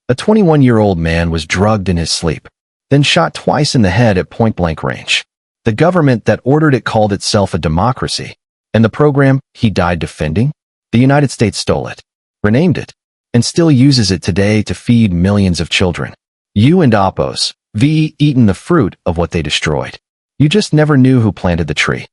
A 21-year-old man was drugged in his sleep, then shot twice in the head at point-blank range. The government that ordered it called itself a democracy, and the program he died defending? The United States stole it, renamed it, and still uses it today to feed millions of children. You and Oppos, V. eaten the fruit of what they destroyed. You just never knew who planted the tree.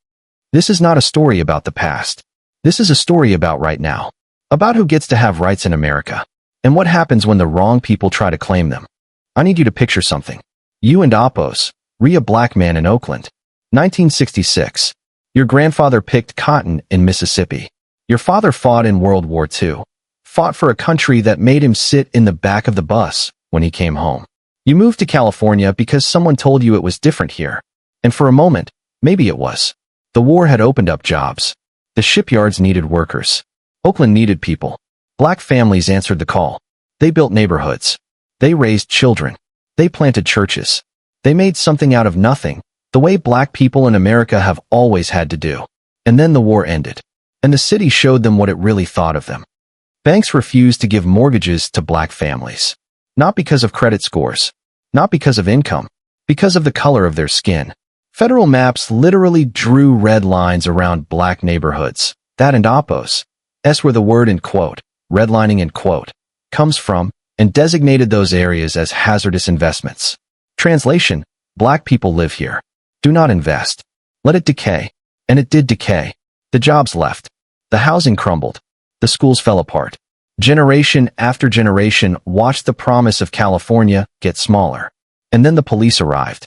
This is not a story about the past. This is a story about right now. About who gets to have rights in America, and what happens when the wrong people try to claim them. I need you to picture something. You and Oppos, a black man in Oakland. 1966. Your grandfather picked cotton in Mississippi. Your father fought in World War II. Fought for a country that made him sit in the back of the bus when he came home. You moved to California because someone told you it was different here. And for a moment, maybe it was. The war had opened up jobs. The shipyards needed workers. Oakland needed people. Black families answered the call. They built neighborhoods. They raised children. They planted churches. They made something out of nothing, the way black people in America have always had to do. And then the war ended. And the city showed them what it really thought of them. Banks refused to give mortgages to black families. Not because of credit scores. Not because of income. Because of the color of their skin. Federal maps literally drew red lines around black neighborhoods. That and Oppos. Where the word in quote, redlining in quote, comes from, and designated those areas as hazardous investments. Translation, black people live here. Do not invest. Let it decay. And it did decay. The jobs left. The housing crumbled. The schools fell apart. Generation after generation watched the promise of California get smaller. And then the police arrived.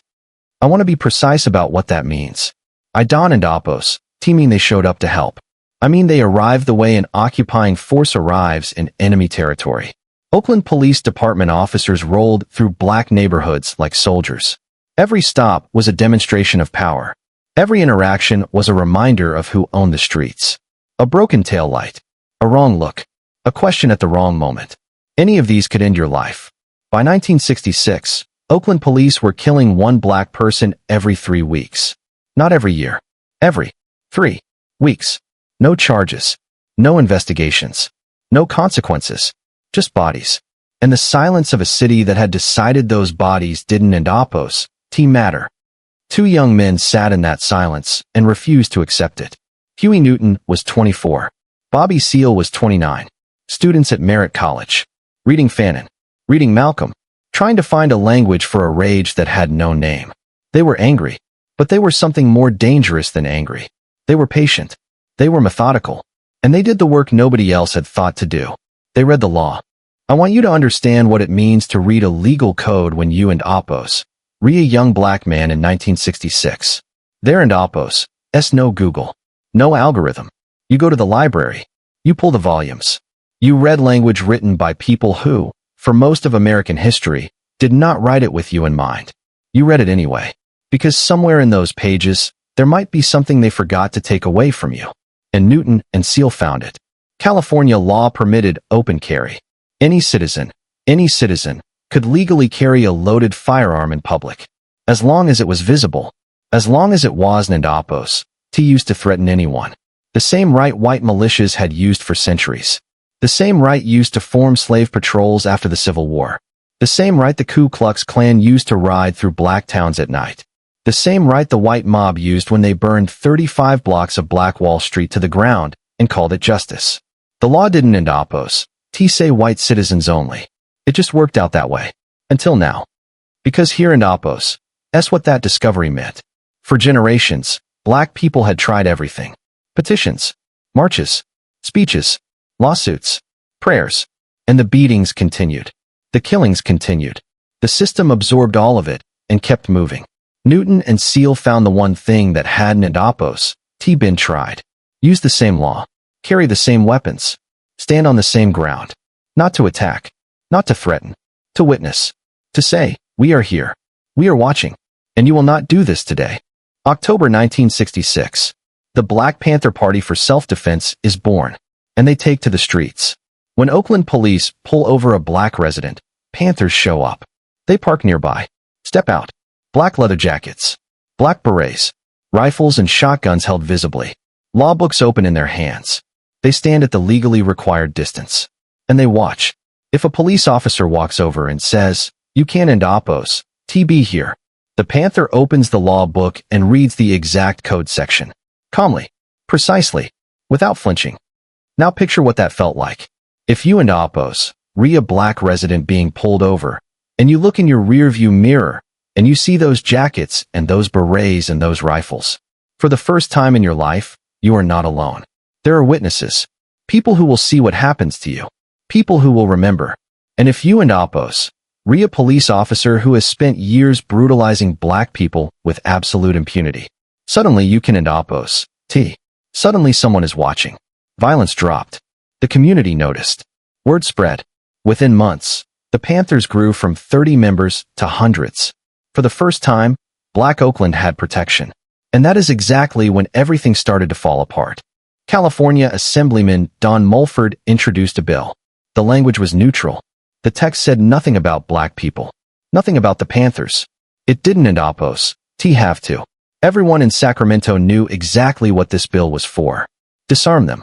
I want to be precise about what that means. Don and Oppos, mean they showed up to help. I mean they arrived the way an occupying force arrives in enemy territory. Oakland Police Department officers rolled through black neighborhoods like soldiers. Every stop was a demonstration of power. Every interaction was a reminder of who owned the streets. A broken taillight. A wrong look. A question at the wrong moment. Any of these could end your life. By 1966, Oakland police were killing one black person every 3 weeks. Not every year. Every 3 weeks. No charges. No investigations. No consequences. Just bodies. And the silence of a city that had decided those bodies didn't and Oppos, matter. 2 young men sat in that silence and refused to accept it. Huey Newton was 24. Bobby Seale was 29. Students at Merritt College. Reading Fanon. Reading Malcolm. Trying to find a language for a rage that had no name. They were angry. But they were something more dangerous than angry. They were patient. They were methodical. And they did the work nobody else had thought to do. They read the law. I want you to understand what it means to read a legal code when you and Oppos, a young black man in 1966. There and Oppos, no Google. No algorithm. You go to the library. You pull the volumes. You read language written by people who, for most of American history, did not write it with you in mind. You read it anyway. Because somewhere in those pages, there might be something they forgot to take away from you. And Newton and Seale found it. California law permitted open carry. Any citizen, could legally carry a loaded firearm in public. As long as it was visible. As long as it wasn't Oppos, used to threaten anyone. The same right white militias had used for centuries. The same right used to form slave patrols after the Civil War. The same right the Ku Klux Klan used to ride through black towns at night. The same right the white mob used when they burned 35 blocks of Black Wall Street to the ground and called it justice. The law didn't end Oppos, say white citizens only. It just worked out that way. Until now. Because here in Oppos, that's what that discovery meant. For generations, black people had tried everything. Petitions, marches, speeches, lawsuits, prayers, and the beatings continued. The killings continued. The system absorbed all of it and kept moving. Newton and Seale found the one thing that hadn't and Oppos, been tried. Use the same law. Carry the same weapons. Stand on the same ground. Not to attack. Not to threaten. To witness. To say, we are here. We are watching. And you will not do this today. October 1966. The Black Panther Party for self-defense is born. And they take to the streets. When Oakland police pull over a black resident, Panthers show up. They park nearby. Step out. Black leather jackets. Black berets. Rifles and shotguns held visibly. Law books open in their hands. They stand at the legally required distance. And they watch. If a police officer walks over and says, "You can't end oppos, TB here," the Panther opens the law book and reads the exact code section. Calmly, precisely, without flinching. Now picture what that felt like. If you and oppos, a black resident being pulled over, and you look in your rearview mirror, and you see those jackets and those berets and those rifles. For the first time in your life, you are not alone. There are witnesses. People who will see what happens to you. People who will remember. And if you and oppos, a police officer who has spent years brutalizing black people with absolute impunity, suddenly you can end oppos, Suddenly someone is watching. Violence dropped. The community noticed. Word spread. Within months, the Panthers grew from 30 members to hundreds. For the first time, Black Oakland had protection. And that is exactly when everything started to fall apart. California Assemblyman Don Mulford introduced a bill. The language was neutral. The text said nothing about black people. Nothing about the Panthers. It didn't end oppos, have to. Everyone in Sacramento knew exactly what this bill was for. Disarm them.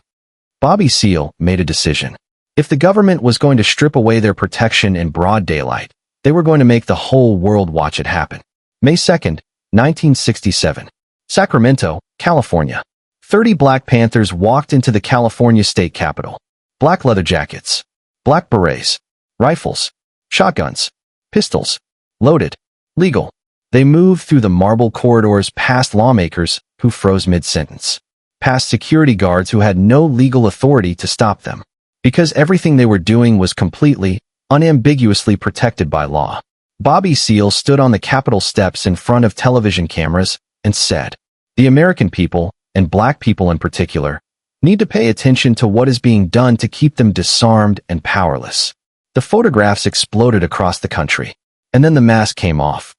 Bobby Seale made a decision. If the government was going to strip away their protection in broad daylight, they were going to make the whole world watch it happen. May 2nd, 1967. Sacramento, California. 30 Black Panthers walked into the California state capitol. Black leather jackets. Black berets. Rifles. Shotguns. Pistols. Loaded. Legal. They moved through the marble corridors past lawmakers who froze mid-sentence. Past security guards who had no legal authority to stop them. Because everything they were doing was completely, unambiguously protected by law. Bobby Seale stood on the Capitol steps in front of television cameras and said, "The American people, and black people in particular, need to pay attention to what is being done to keep them disarmed and powerless." The photographs exploded across the country. And then the mask came off.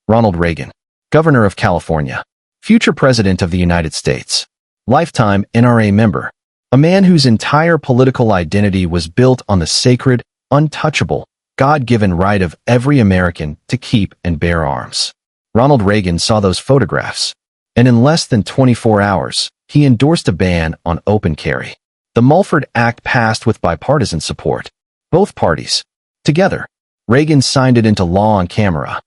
Ronald Reagan, Governor of California, future President of the United States, lifetime NRA member, a man whose entire political identity was built on the sacred, untouchable, God-given right of every American to keep and bear arms. Ronald Reagan saw those photographs, and in less than 24 hours, he endorsed a ban on open carry. The Mulford Act passed with bipartisan support. Both parties. Together. Reagan signed it into law on camera.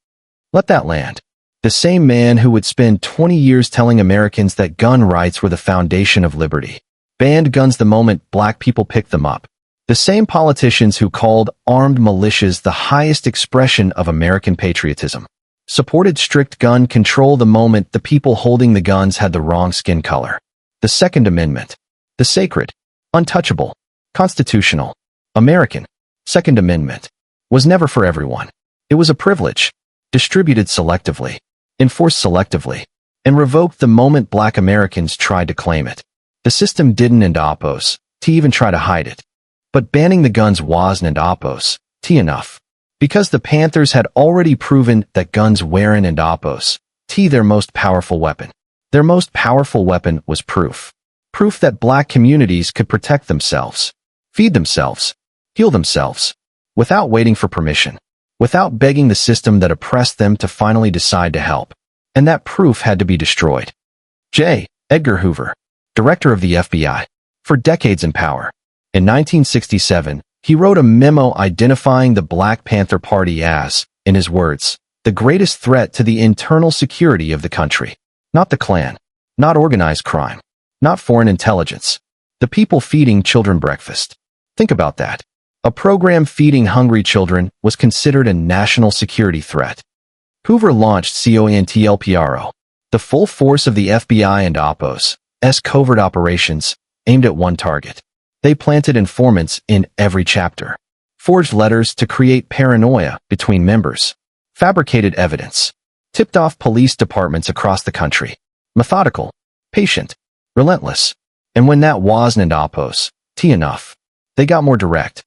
Let that land. The same man who would spend 20 years telling Americans that gun rights were the foundation of liberty banned guns the moment black people picked them up. The same politicians who called armed militias the highest expression of American patriotism supported strict gun control the moment the people holding the guns had the wrong skin color. The Second Amendment. The sacred, untouchable, constitutional, American Second Amendment was never for everyone. It was a privilege, distributed selectively, enforced selectively, and revoked the moment black Americans tried to claim it. The system didn't end oppos, to even try to hide it. But banning the guns wasn't end oppos, enough. Because the Panthers had already proven that guns weren't end oppos, their most powerful weapon. Their most powerful weapon was proof. Proof that black communities could protect themselves, feed themselves, heal themselves, without waiting for permission, without begging the system that oppressed them to finally decide to help. And that proof had to be destroyed. J. Edgar Hoover, director of the FBI, for decades in power. In 1967, he wrote a memo identifying the Black Panther Party as, in his words, the greatest threat to the internal security of the country. Not the Klan, not organized crime, not foreign intelligence, the people feeding children breakfast. Think about that. A program feeding hungry children was considered a national security threat. Hoover launched COINTELPRO, the full force of the FBI and oppos' covert operations, aimed at one target. They planted informants in every chapter, forged letters to create paranoia between members, fabricated evidence, tipped off police departments across the country. Methodical, patient, relentless. And when that wasn't oppos, enough, they got more direct.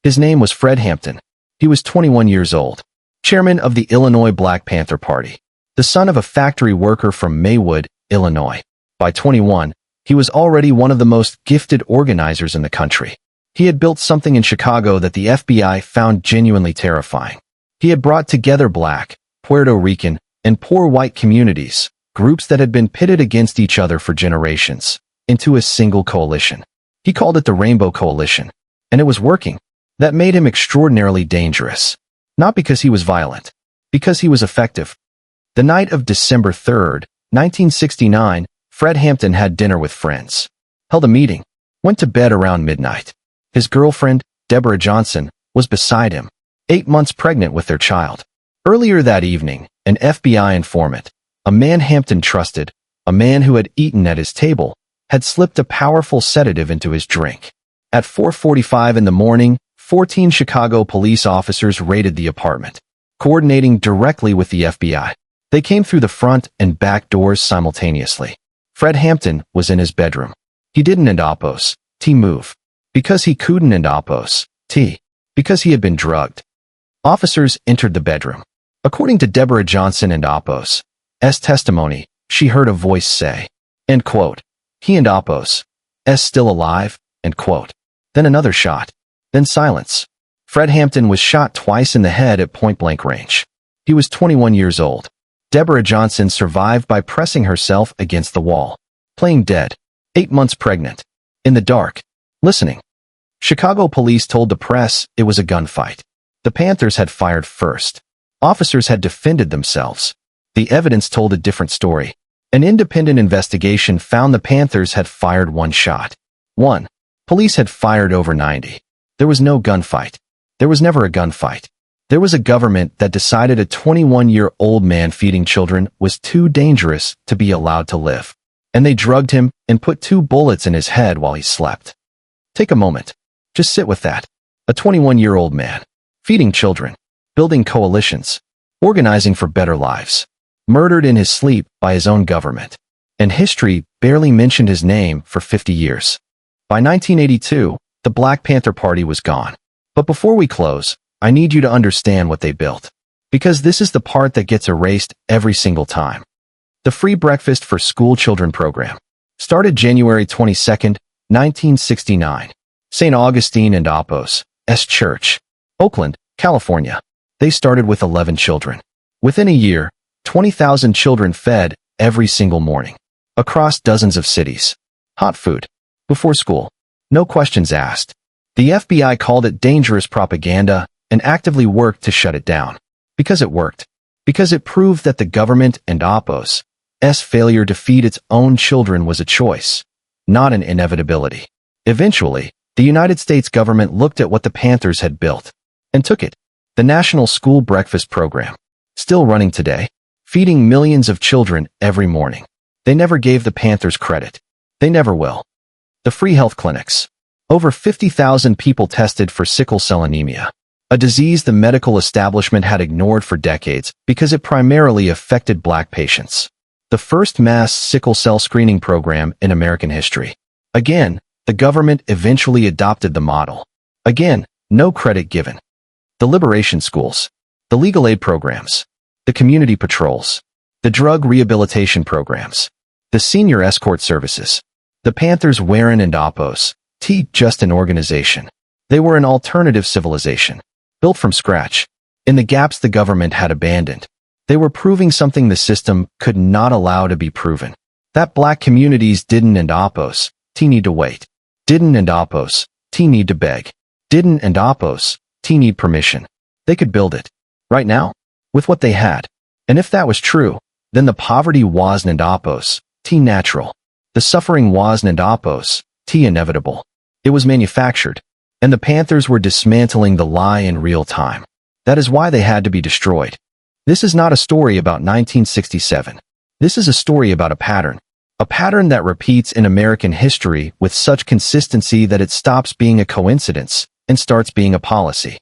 His name was Fred Hampton. He was 21 years old, chairman of the Illinois Black Panther Party, the son of a factory worker from Maywood, Illinois. By 21, he was already one of the most gifted organizers in the country. He had built something in Chicago that the FBI found genuinely terrifying. He had brought together black, Puerto Rican, and poor white communities, groups that had been pitted against each other for generations, into a single coalition. He called it the Rainbow Coalition. And it was working. that made him extraordinarily dangerous. Not because he was violent, because he was effective. The night of December 3rd, 1969, Fred Hampton had dinner with friends, held a meeting, went to bed around midnight. His girlfriend, Deborah Johnson, was beside him, 8 months pregnant with their child. Earlier that evening, an FBI informant, a man Hampton trusted, a man who had eaten at his table, had slipped a powerful sedative into his drink. At 4:45 in the morning, 14 Chicago police officers raided the apartment, coordinating directly with the FBI. They came through the front and back doors simultaneously. Fred Hampton was in his bedroom. He didn't move. Because he couldn't because he had been drugged. Officers entered the bedroom. According to Deborah Johnson and Oppos's testimony, she heard a voice say, end quote, "He and Oppos's still alive," end quote. Then another shot. Then silence. Fred Hampton was shot twice in the head at point-blank range. He was 21 years old. Deborah Johnson survived by pressing herself against the wall, playing dead, 8 months pregnant, in the dark, listening. Chicago police told the press it was a gunfight. The Panthers had fired first. Officers had defended themselves. The evidence told a different story. An independent investigation found the Panthers had fired one shot. Police had fired over 90. There was no gunfight. There was never a gunfight. There was a government that decided a 21-year-old man feeding children was too dangerous to be allowed to live. And they drugged him and put 2 bullets in his head while he slept. Take a moment. Just sit with that. A 21-year-old man, feeding children, building coalitions, organizing for better lives, murdered in his sleep by his own government. And history barely mentioned his name for 50 years. By 1982, the Black Panther Party was gone. But before we close, I need you to understand what they built. Because this is the part that gets erased every single time. The Free Breakfast for School Children program started January 22, 1969. St. Augustine and Oppos's Church, Oakland, California. They started with 11 children. Within a year, 20,000 children fed every single morning. Across dozens of cities. Hot food. Before school. No questions asked. The FBI called it dangerous propaganda and actively worked to shut it down. Because it worked. Because it proved that the government and Oppos's failure to feed its own children was a choice, not an inevitability. Eventually, the United States government looked at what the Panthers had built and took it. The National School Breakfast Program, still running today, feeding millions of children every morning. They never gave the Panthers credit. They never will. The free health clinics. Over 50,000 people tested for sickle cell anemia, a disease the medical establishment had ignored for decades because it primarily affected Black patients. The first mass sickle cell screening program in American history. Again, the government eventually adopted the model. Again, no credit given. The liberation schools, the legal aid programs, the community patrols, the drug rehabilitation programs, the senior escort services. The Panthers weren't and Oppos's just an organization. They were an alternative civilization, built from scratch, in the gaps the government had abandoned. They were proving something the system could not allow to be proven. That Black communities didn't and Oppos's need to wait. Didn't and Oppos's need to beg. Didn't and Oppos's need permission. They could build it. Right now, with what they had. And if that was true, then the poverty wasn't and Oppos's natural. The suffering wasn't and Oppos's inevitable. It was manufactured. And the Panthers were dismantling the lie in real time. That is why they had to be destroyed. This is not a story about 1967. This is a story about a pattern that repeats in American history with such consistency that it stops being a coincidence and starts being a policy.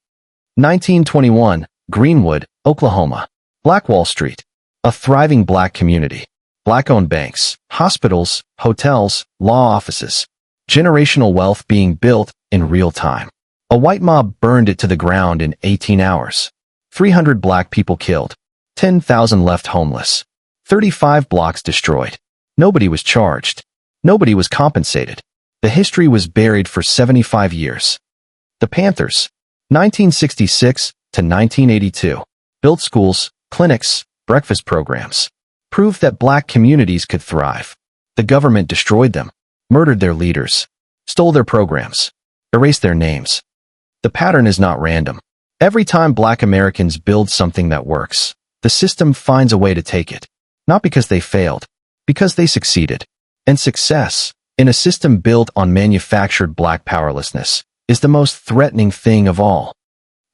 1921, Greenwood, Oklahoma. Black Wall Street. A thriving Black community. Black-owned banks, hospitals, hotels, law offices. Generational wealth being built in real time. A white mob burned it to the ground in 18 hours. 300 Black people killed. 10,000 left homeless. 35 blocks destroyed. Nobody was charged. Nobody was compensated. The history was buried for 75 years. The Panthers, 1966 to 1982, built schools, clinics, breakfast programs, proved that Black communities could thrive. The government destroyed them, murdered their leaders, stole their programs, erased their names. The pattern is not random. Every time Black Americans build something that works, the system finds a way to take it. Not because they failed, because they succeeded. And success, in a system built on manufactured Black powerlessness, is the most threatening thing of all.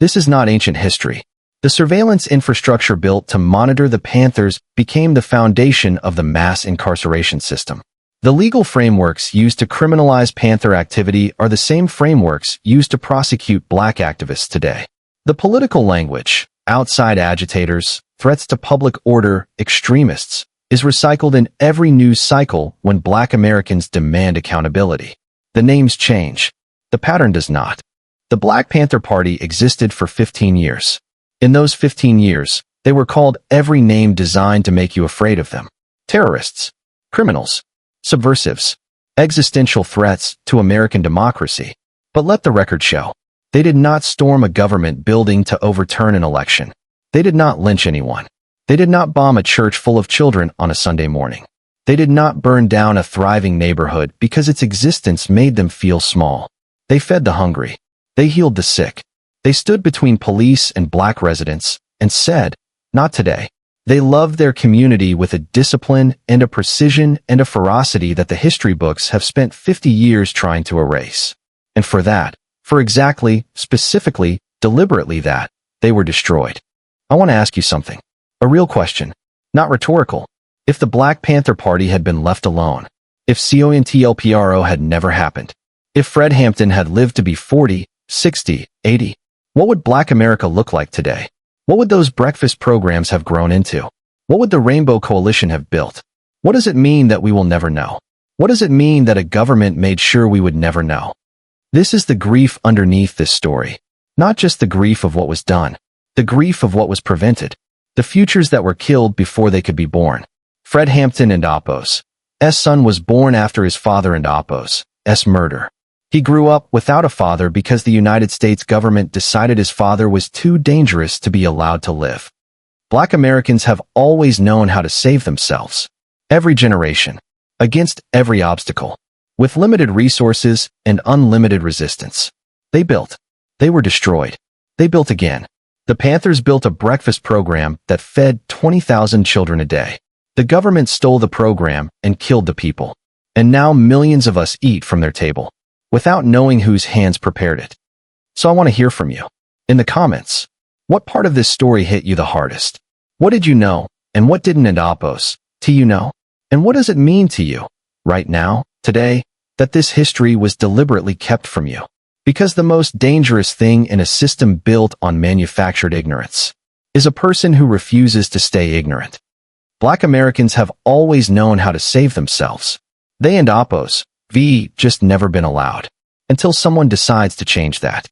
This is not ancient history. The surveillance infrastructure built to monitor the Panthers became the foundation of the mass incarceration system. The legal frameworks used to criminalize Panther activity are the same frameworks used to prosecute Black activists today. The political language, outside agitators, threats to public order, extremists, is recycled in every news cycle when Black Americans demand accountability. The names change. The pattern does not. The Black Panther Party existed for 15 years. In those 15 years, they were called every name designed to make you afraid of them. Terrorists, criminals, subversives, existential threats to American democracy. But let the record show. They did not storm a government building to overturn an election. They did not lynch anyone. They did not bomb a church full of children on a Sunday morning. They did not burn down a thriving neighborhood because its existence made them feel small. They fed the hungry. They healed the sick. They stood between police and Black residents and said, "Not today." They loved their community with a discipline and a precision and a ferocity that the history books have spent 50 years trying to erase. And for that, for exactly, specifically, deliberately that, they were destroyed. I want to ask you something. A real question, not rhetorical. If the Black Panther Party had been left alone, if COINTELPRO had never happened, if Fred Hampton had lived to be 40, 60, 80, what would Black America look like today? What would those breakfast programs have grown into? What would the Rainbow Coalition have built? What does it mean that we will never know? What does it mean that a government made sure we would never know? This is the grief underneath this story. Not just the grief of what was done, the grief of what was prevented, the futures that were killed before they could be born. Fred Hampton and Appo's son was born after his father and Appo's murder. He grew up without a father because the United States government decided his father was too dangerous to be allowed to live. Black Americans have always known how to save themselves. Every generation. Against every obstacle. With limited resources and unlimited resistance. They built. They were destroyed. They built again. The Panthers built a breakfast program that fed 20,000 children a day. The government stole the program and killed the people. And now millions of us eat from their table, without knowing whose hands prepared it. So I want to hear from you. In the comments, what part of this story hit you the hardest? What did you know, and what didn't? And Appo's, do you know? And what does it mean to you, right now, today, that this history was deliberately kept from you? Because the most dangerous thing in a system built on manufactured ignorance is a person who refuses to stay ignorant. Black Americans have always known how to save themselves. They and Appo's just never been allowed. Until someone decides to change that.